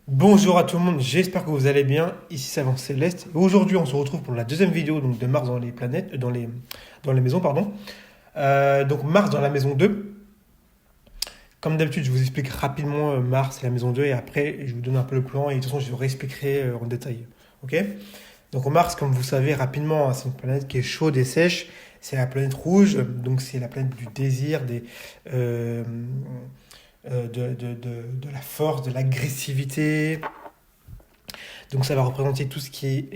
Bonjour à tout le monde, j'espère que vous allez bien. Ici c'est Savant Céleste. Aujourd'hui, on se retrouve pour la deuxième vidéo donc, de Mars dans les planètes, dans les maisons, pardon. Donc Mars dans la maison 2. Comme d'habitude, je vous explique rapidement Mars et la maison 2 et après je vous donne un peu le plan et de toute façon je vous réexpliquerai en détail. Ok? Donc Mars, comme vous savez rapidement, hein, c'est une planète qui est chaude et sèche. C'est la planète rouge, donc c'est la planète du désir, euh, de la force, de l'agressivité. Donc ça va représenter tout ce qui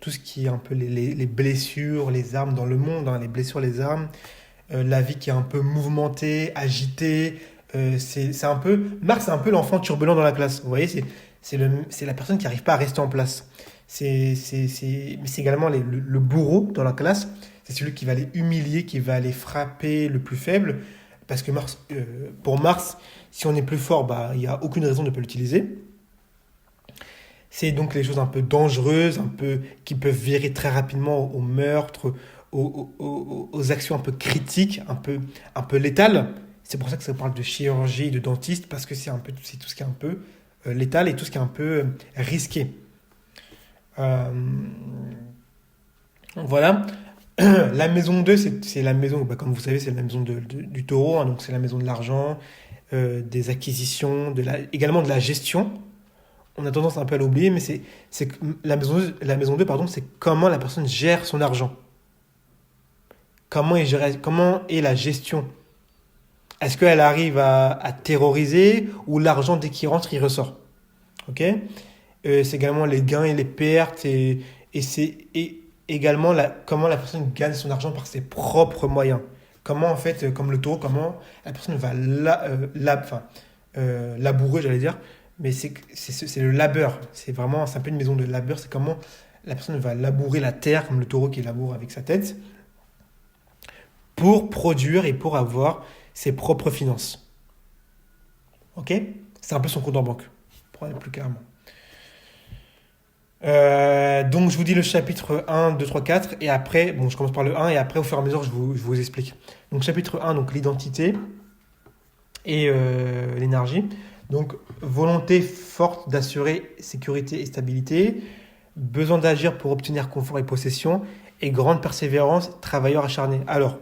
tout ce qui est un peu les blessures, les armes dans le monde, hein, les blessures, les armes, la vie qui est un peu mouvementée, agitée. C'est un peu Marc, c'est un peu l'enfant turbulent dans la classe. Vous voyez, c'est la personne qui n'arrive pas à rester en place. Mais c'est également le bourreau dans la classe. C'est celui qui va les humilier, qui va les frapper le plus faible. Parce que pour Mars, si on est plus fort, bah, il n'y a aucune raison de ne pas l'utiliser. C'est donc les choses un peu dangereuses, un peu qui peuvent virer très rapidement au meurtre, aux actions un peu critiques, un peu létales. C'est pour ça que ça parle de chirurgie, de dentiste, parce que c'est tout ce qui est un peu létal et tout ce qui est un peu risqué. Euh, voilà. La maison 2, c'est la maison, bah, comme vous savez, c'est la maison du taureau, hein, donc c'est la maison de l'argent, des acquisitions, également de la gestion. On a tendance un peu à l'oublier, mais c'est la maison 2 pardon, c'est comment la personne gère son argent. Comment est la gestion. Est-ce qu'elle arrive à terroriser ou l'argent, dès qu'il rentre, il ressort. Ok. C'est également les gains et les pertes et c'est également comment la personne gagne son argent par ses propres moyens. Comment, en fait, comme le taureau, comment la personne va labourer, j'allais dire, mais c'est le labeur. C'est un peu une maison de labeur. C'est comment la personne va labourer la terre, comme le taureau qui laboure avec sa tête, pour produire et pour avoir ses propres finances. Ok. C'est un peu son compte en banque, pour aller plus clairement. Donc je vous dis le chapitre 1, 2, 3, 4 et après, bon je commence par le 1 et après au fur et à mesure je vous explique. Donc chapitre 1, donc l'identité et l'énergie. Donc volonté forte d'assurer sécurité et stabilité, besoin d'agir pour obtenir confort et possession et grande persévérance, travailleur acharné. Alors,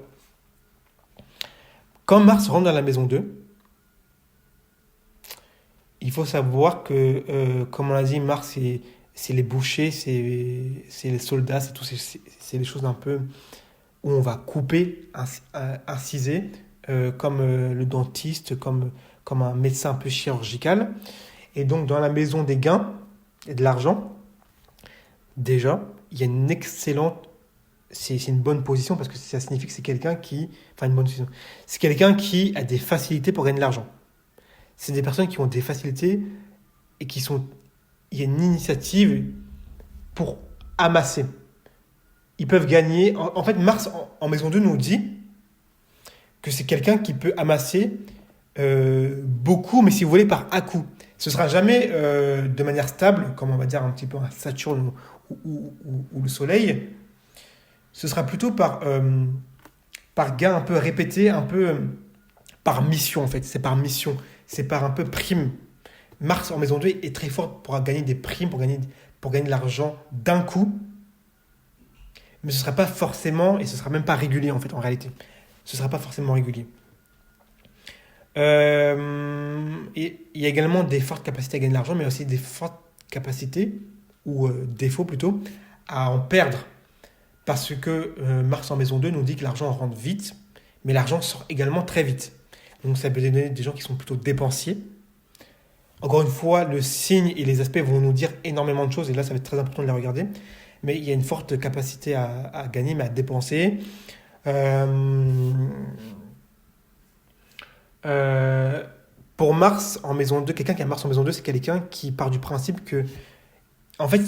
quand Mars rentre dans la maison 2, il faut savoir que, comme on l'a dit, Mars c'est les bouchers, c'est les soldats, c'est les choses un peu où on va couper, inciser, comme le dentiste, comme un médecin un peu chirurgical. Et donc, dans la maison des gains et de l'argent, déjà, il y a une excellente. C'est une bonne position parce que ça signifie que c'est quelqu'un qui. Enfin, une bonne position. C'est quelqu'un qui a des facilités pour gagner de l'argent. C'est des personnes qui ont des facilités et qui sont. Il y a une initiative pour amasser. Ils peuvent gagner. En fait, Mars en maison 2 nous dit que c'est quelqu'un qui peut amasser beaucoup, mais si vous voulez, par à-coup. Ce sera jamais de manière stable, comme on va dire un petit peu à Saturne ou le Soleil. Ce sera plutôt par gain un peu répété, un peu par mission en fait. C'est par mission. C'est par un peu prime. Mars en maison 2 est très fort pour gagner des primes, pour gagner de l'argent d'un coup. Mais ce ne sera pas forcément, et ce ne sera même pas régulier en fait en réalité. Ce ne sera pas forcément régulier. Et il y a également des fortes capacités à gagner de l'argent, mais aussi des fortes capacités, ou défauts plutôt, à en perdre. Parce que Mars en maison 2 nous dit que l'argent rentre vite, mais l'argent sort également très vite. Donc ça peut donner des gens qui sont plutôt dépensiers. Encore une fois, le signe et les aspects vont nous dire énormément de choses, et là ça va être très important de les regarder. Mais il y a une forte capacité à gagner, mais à dépenser. Euh, euh, pour Mars en maison 2, quelqu'un qui a Mars en maison 2, c'est quelqu'un qui part du principe que, en fait,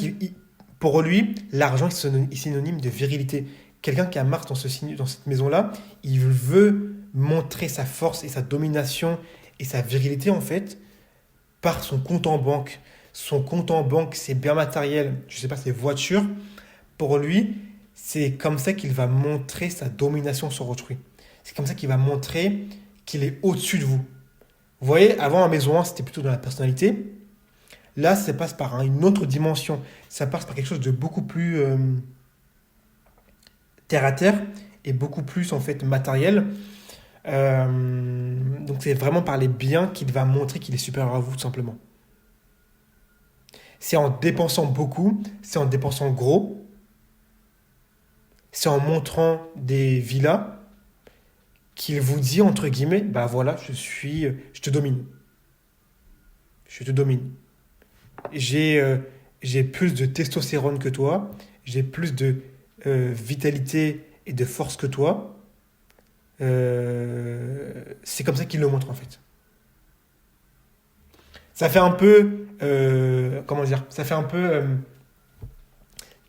pour lui, l'argent est synonyme de virilité. Quelqu'un qui a Mars dans cette maison-là, il veut montrer sa force et sa domination et sa virilité, en fait, par son compte en banque. Son compte en banque, c'est bien matériel, je ne sais pas, c'est voiture. Pour lui, c'est comme ça qu'il va montrer sa domination sur autrui. C'est comme ça qu'il va montrer qu'il est au-dessus de vous. Vous voyez, avant, en maison 1, c'était plutôt dans la personnalité. Là, ça passe par une autre dimension. Ça passe par quelque chose de beaucoup plus terre à terre et beaucoup plus en fait matériel. Donc c'est vraiment par les biens qu'il va montrer qu'il est supérieur à vous tout simplement. C'est en dépensant beaucoup, c'est en dépensant gros, c'est en montrant des villas qu'il vous dit entre guillemets, bah voilà, je te domine, je te domine. J'ai j'ai plus de testostérone que toi, j'ai plus de vitalité et de force que toi. C'est comme ça qu'il le montre en fait. Ça fait un peu, comment dire, ça fait un peu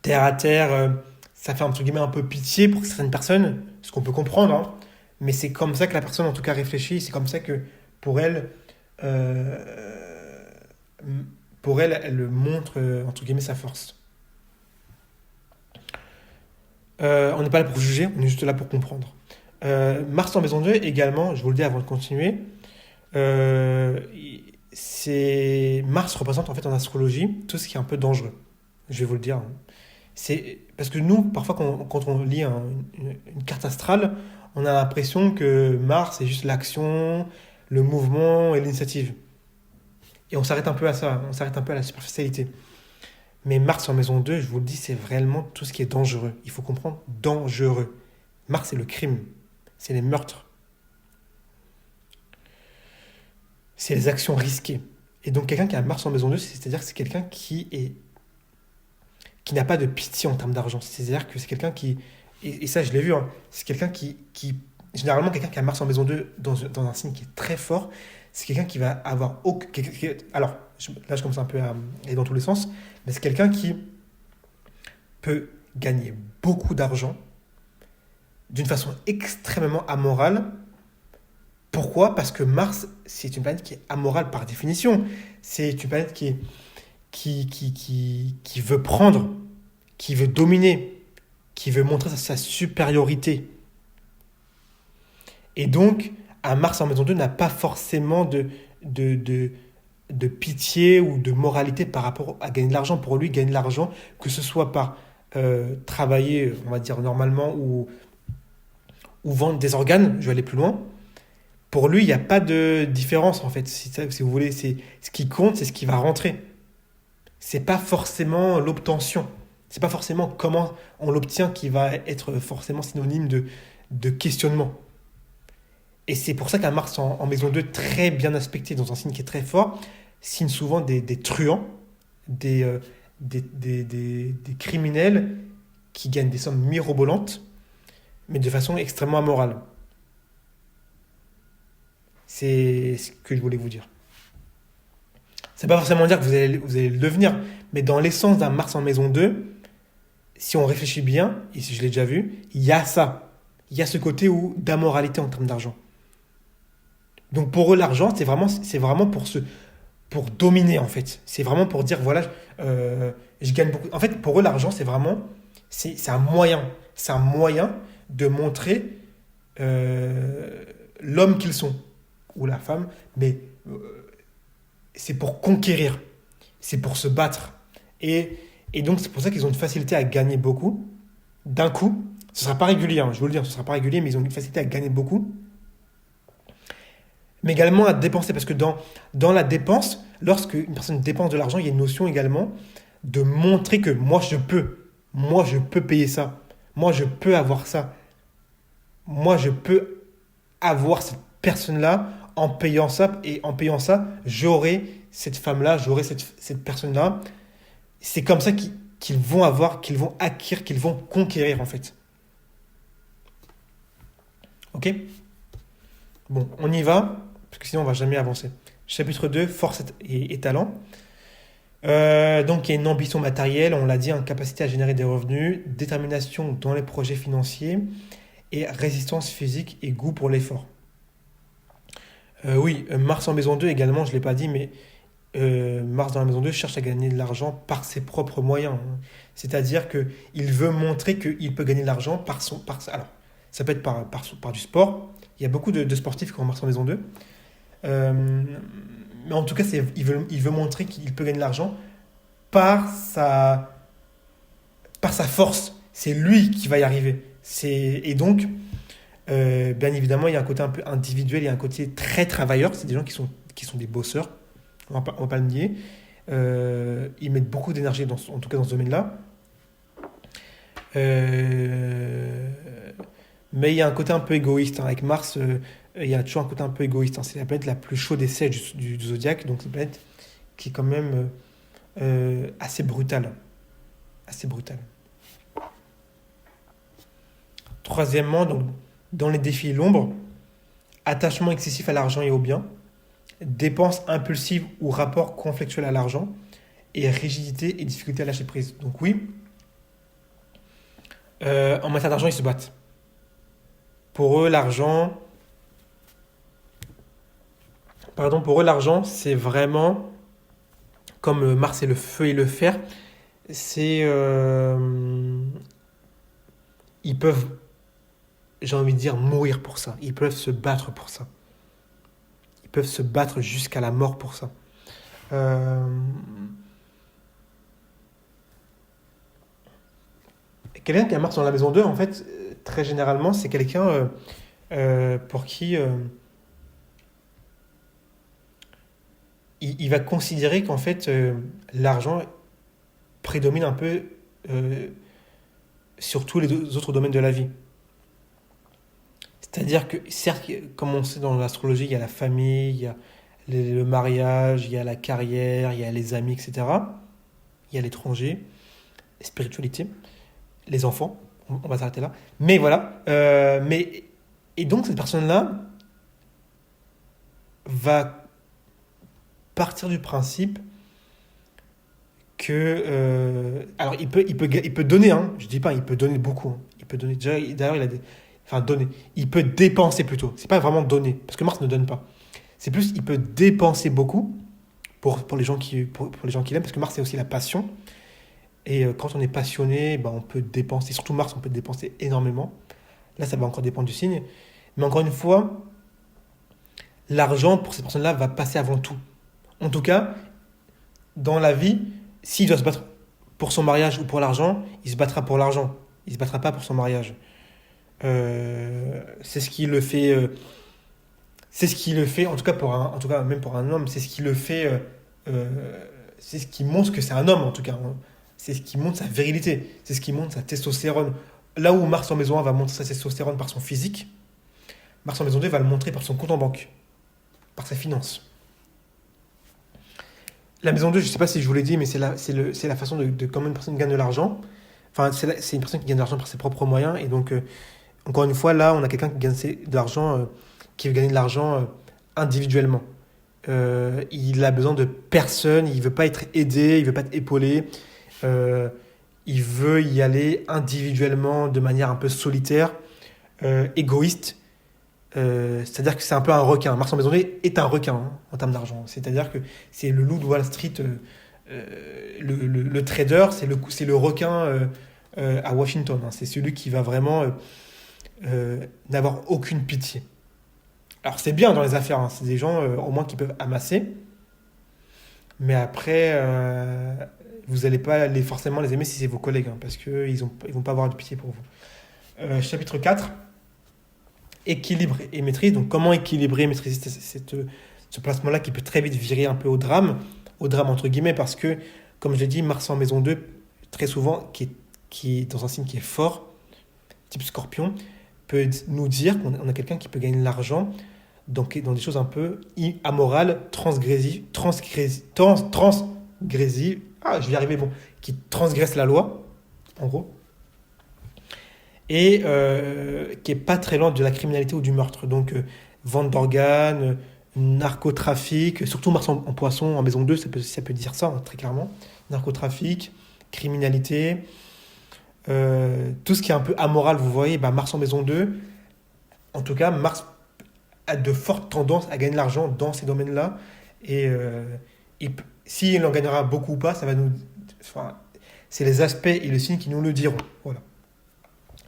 terre à terre, ça fait entre guillemets un peu pitié pour certaines personnes, ce qu'on peut comprendre, hein. Mais c'est comme ça que la personne en tout cas réfléchit, c'est comme ça que pour elle, euh, elle montre entre guillemets sa force. On n'est pas là pour juger, on est juste là pour comprendre. Mars en maison 2 également, je vous le dis avant de continuer, euh, c'est Mars représente en fait en astrologie tout ce qui est un peu dangereux. Je vais vous le dire, hein. C'est parce que nous, parfois, quand on lit une carte astrale, on a l'impression que Mars c'est juste l'action, le mouvement et l'initiative. Et on s'arrête un peu à ça, on s'arrête un peu à la superficialité. Mais Mars en maison 2, je vous le dis, c'est réellement tout ce qui est dangereux. Il faut comprendre dangereux. Mars, c'est le crime, c'est les meurtres, c'est les actions risquées. Et donc quelqu'un qui a Mars en maison 2, c'est-à-dire que c'est quelqu'un qui n'a pas de pitié en termes d'argent. C'est-à-dire que c'est quelqu'un qui, et ça je l'ai vu, hein, c'est quelqu'un généralement quelqu'un qui a Mars en maison 2 dans un signe qui est très fort, c'est quelqu'un qui va avoir alors là je commence un peu à aller dans tous les sens, mais c'est quelqu'un qui peut gagner beaucoup d'argent d'une façon extrêmement amorale. Pourquoi? Parce que Mars, c'est une planète qui est amorale par définition. C'est une planète qui veut prendre, qui veut dominer, qui veut montrer sa supériorité. Et donc, un Mars en maison 2 n'a pas forcément de, de, de pitié ou de moralité par rapport à gagner de l'argent. Pour lui, gagner de l'argent, que ce soit par travailler, on va dire normalement, ou vendre des organes, je vais aller plus loin. Pour lui, il n'y a pas de différence en fait. Si vous voulez, ce qui compte, c'est ce qui va rentrer. C'est pas forcément l'obtention. C'est pas forcément comment on l'obtient qui va être forcément synonyme de questionnement. Et c'est pour ça qu'un Mars en maison 2 très bien aspecté dans un signe qui est très fort, signe souvent des truands, des, des criminels qui gagnent des sommes mirobolantes, mais de façon extrêmement amorale. C'est ce que je voulais vous dire. Ça ne veut pas forcément dire que vous allez le devenir, mais dans l'essence d'un Mars en maison 2, si on réfléchit bien, et si je l'ai déjà vu, il y a ça. Il y a ce côté d'amoralité en termes d'argent. Donc pour eux, l'argent, c'est vraiment pour dominer en fait. C'est vraiment pour dire, voilà, je gagne beaucoup. En fait, pour eux, l'argent, c'est un moyen. C'est un moyen de montrer l'homme qu'ils sont, ou la femme, mais c'est pour conquérir, c'est pour se battre. Et donc, c'est pour ça qu'ils ont une facilité à gagner beaucoup, d'un coup. Ce ne sera pas régulier, hein, je vous le dis, ce ne sera pas régulier, mais ils ont une facilité à gagner beaucoup, mais également à dépenser, parce que dans la dépense, lorsque une personne dépense de l'argent, il y a une notion également de montrer que moi je peux payer ça, moi je peux avoir ça, moi je peux avoir cette personne-là en payant ça, et en payant ça, j'aurai cette femme-là, j'aurai cette personne-là. C'est comme ça qu'ils vont avoir, qu'ils vont acquérir, qu'ils vont conquérir en fait. Ok? Bon, on y va, parce que sinon on va jamais avancer. Chapitre 2, force et talent. Donc il y a une ambition matérielle, on l'a dit, une capacité à générer des revenus, détermination dans les projets financiers et résistance physique et goût pour l'effort. Oui, Mars en maison 2 également, je ne l'ai pas dit, mais Mars dans la maison 2 cherche à gagner de l'argent par ses propres moyens, hein. C'est-à-dire qu'il veut montrer qu'il peut gagner de l'argent alors, ça peut être par du sport. Il y a beaucoup de sportifs qui ont Mars en maison 2. Euh, mais en tout cas, il veut montrer qu'il peut gagner de l'argent par sa, par sa force. C'est lui qui va y arriver. Et donc, bien évidemment, il y a un côté un peu individuel, il y a un côté très travailleur. C'est des gens qui sont des bosseurs, on va pas le nier. Ils mettent beaucoup d'énergie, en tout cas dans ce domaine-là. Euh, mais il y a un côté un peu égoïste, hein. Avec Mars, il y a toujours un côté un peu égoïste, hein. C'est la planète la plus chaude et sèche du zodiaque, donc c'est une planète qui est quand même assez brutale. Assez brutale. Troisièmement, donc, dans les défis l'ombre, attachement excessif à l'argent et aux biens, dépenses impulsives ou rapport conflictuel à l'argent, et rigidité et difficulté à lâcher prise. Donc oui, en matière d'argent, ils se battent. Pour eux, l'argent, c'est vraiment comme Mars et le feu et le fer. C'est, ils peuvent, j'ai envie de dire, mourir pour ça. Ils peuvent se battre pour ça. Ils peuvent se battre jusqu'à la mort pour ça. Euh, Quelqu'un qui a Mars dans la maison 2, en fait, très généralement, c'est quelqu'un pour qui il va considérer qu'en fait, l'argent prédomine un peu euh, sur tous les autres domaines de la vie. C'est-à-dire que, certes, comme on sait dans l'astrologie, il y a la famille, il y a le mariage, il y a la carrière, il y a les amis, etc. Il y a l'étranger, la spiritualité, les enfants. On va s'arrêter là. Mais voilà. Et donc, cette personne-là va partir du principe que. Alors, il peut donner, hein, je dis pas, il peut donner beaucoup, hein. Il peut donner. D'ailleurs, il a des. Enfin, donner. Il peut dépenser plutôt. C'est pas vraiment donner, parce que Mars ne donne pas. C'est plus, il peut dépenser beaucoup pour les gens pour les gens qui l'aiment, parce que Mars, c'est aussi la passion. Et quand on est passionné, ben, on peut dépenser, surtout Mars, on peut dépenser énormément. Là, ça va encore dépendre du signe. Mais encore une fois, l'argent, pour ces personnes-là, va passer avant tout. En tout cas, dans la vie, s'il doit se battre pour son mariage ou pour l'argent, il se battra pour l'argent. Il se battra pas pour son mariage. C'est ce qui le fait. C'est ce qui le fait, en tout cas en tout cas même pour un homme, c'est ce qui le fait. C'est ce qui montre que c'est un homme en tout cas, hein. C'est ce qui montre sa virilité. C'est ce qui montre sa testostérone. Là où Mars en maison 1 va montrer sa testostérone par son physique, Mars en maison 2 va le montrer par son compte en banque, par sa finance. La maison 2, je ne sais pas si je vous l'ai dit, mais c'est la façon de comment une personne gagne de l'argent. Enfin, c'est une personne qui gagne de l'argent par ses propres moyens. Et donc, encore une fois, là, on a quelqu'un qui gagne de l'argent, qui veut gagner de l'argent individuellement. Il a besoin de personne, il ne veut pas être aidé, il ne veut pas être épaulé. Euh, il veut y aller individuellement, de manière un peu solitaire, égoïste. C'est-à-dire que c'est un peu un requin. Mars en maison est un requin, hein, en termes d'argent. C'est-à-dire que c'est le loup de Wall Street, le trader, c'est le requin à Washington, hein. C'est celui qui va vraiment n'avoir aucune pitié. Alors c'est bien dans les affaires, hein. C'est des gens au moins qui peuvent amasser, mais après, vous n'allez pas forcément les aimer si c'est vos collègues, hein, parce qu'ils ils vont pas avoir de pitié pour vous. Chapitre 4, équilibre et maîtrise. Donc comment équilibrer et maîtriser ce placement-là qui peut très vite virer un peu au drame entre guillemets, parce que, comme je l'ai dit, Mars en maison 2 très souvent, qui est dans un signe qui est fort, type scorpion, peut nous dire qu'on a quelqu'un qui peut gagner de l'argent dans des choses un peu amorales, transgressives, je vais y arriver, bon, qui transgressent la loi, en gros, et qui est pas très loin de la criminalité ou du meurtre. Donc, vente d'organes, narcotrafic, surtout Mars en poisson, en maison 2, ça peut dire ça, hein, très clairement. Narcotrafic, criminalité, tout ce qui est un peu amoral, vous voyez, bah, Mars en maison 2, en tout cas, Mars a de fortes tendances à gagner de l'argent dans ces domaines-là. Et s'il en gagnera beaucoup ou pas, ça va nous. Enfin, c'est les aspects et le signe qui nous le diront. Voilà.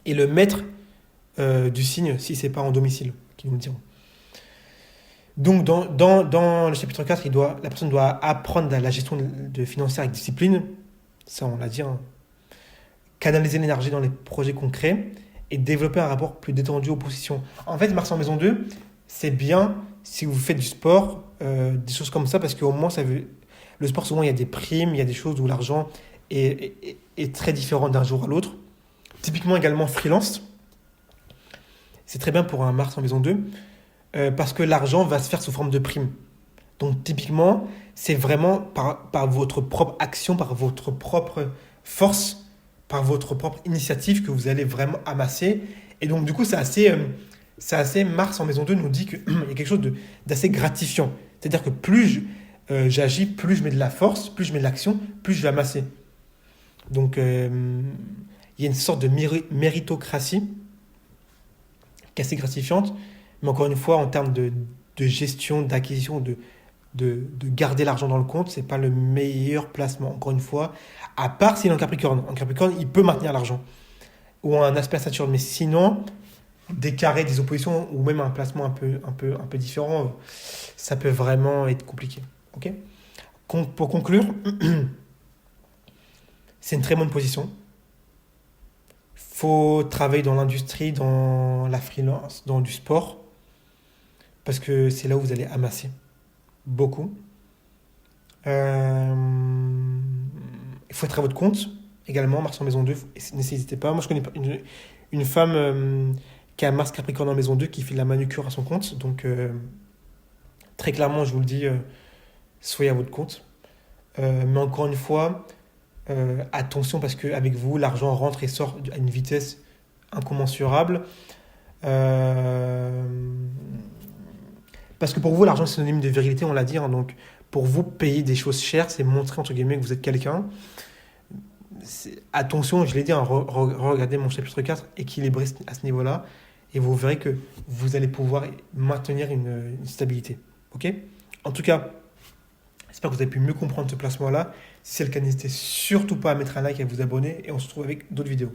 Et le maître du signe, si c'est pas en domicile, qui nous le diront. Donc, dans le chapitre 4, la personne doit apprendre la gestion financière avec discipline. Ça, on l'a dit, hein. Canaliser l'énergie dans les projets concrets et développer un rapport plus détendu aux positions. En fait, Mars en maison 2, c'est bien si vous faites du sport, des choses comme ça, parce qu'au moins, le sport, souvent, il y a des primes, il y a des choses où l'argent est très différent d'un jour à l'autre. Typiquement, également, freelance. C'est très bien pour un Mars en maison 2, parce que l'argent va se faire sous forme de prime. Donc, typiquement, c'est vraiment par votre propre action, par votre propre force, par votre propre initiative que vous allez vraiment amasser. Et donc, du coup, c'est assez Mars en maison 2 nous dit qu'il y a quelque chose d'assez gratifiant. C'est-à-dire que plus j'agis, plus je mets de la force, plus je mets de l'action, plus je vais amasser. Donc, il y a une sorte de méritocratie qui est assez gratifiante. Mais encore une fois, en termes de gestion, d'acquisition, de garder l'argent dans le compte, c'est pas le meilleur placement. Encore une fois, à part s'il est en Capricorne. En Capricorne, il peut maintenir l'argent. Ou un aspect à Saturne. Mais sinon, des carrés, des oppositions, ou même un placement un peu différent, ça peut vraiment être compliqué. Ok. Pour conclure, c'est une très bonne position. Faut travailler dans l'industrie, dans la freelance, dans du sport, parce que c'est là où vous allez amasser beaucoup. Il faut être à votre compte également, Mars en maison 2. N'hésitez pas. Moi, je connais une femme qui a Mars Capricorne en maison 2 qui fait de la manucure à son compte. Donc, très clairement, je vous le dis, soyez à votre compte. Mais encore une fois, attention parce qu'avec vous, l'argent rentre et sort à une vitesse incommensurable. Euh, Parce que pour vous, l'argent est synonyme de virilité, on l'a dit. Hein, donc, pour vous, payer des choses chères, c'est montrer, entre guillemets, que vous êtes quelqu'un. Attention, je l'ai dit, hein, regardez mon chapitre 4, équilibré à ce niveau-là, et vous verrez que vous allez pouvoir maintenir une stabilité. Ok. En tout cas, j'espère que vous avez pu mieux comprendre ce placement-là. Si c'est le cas, n'hésitez surtout pas à mettre un like et à vous abonner, et on se retrouve avec d'autres vidéos.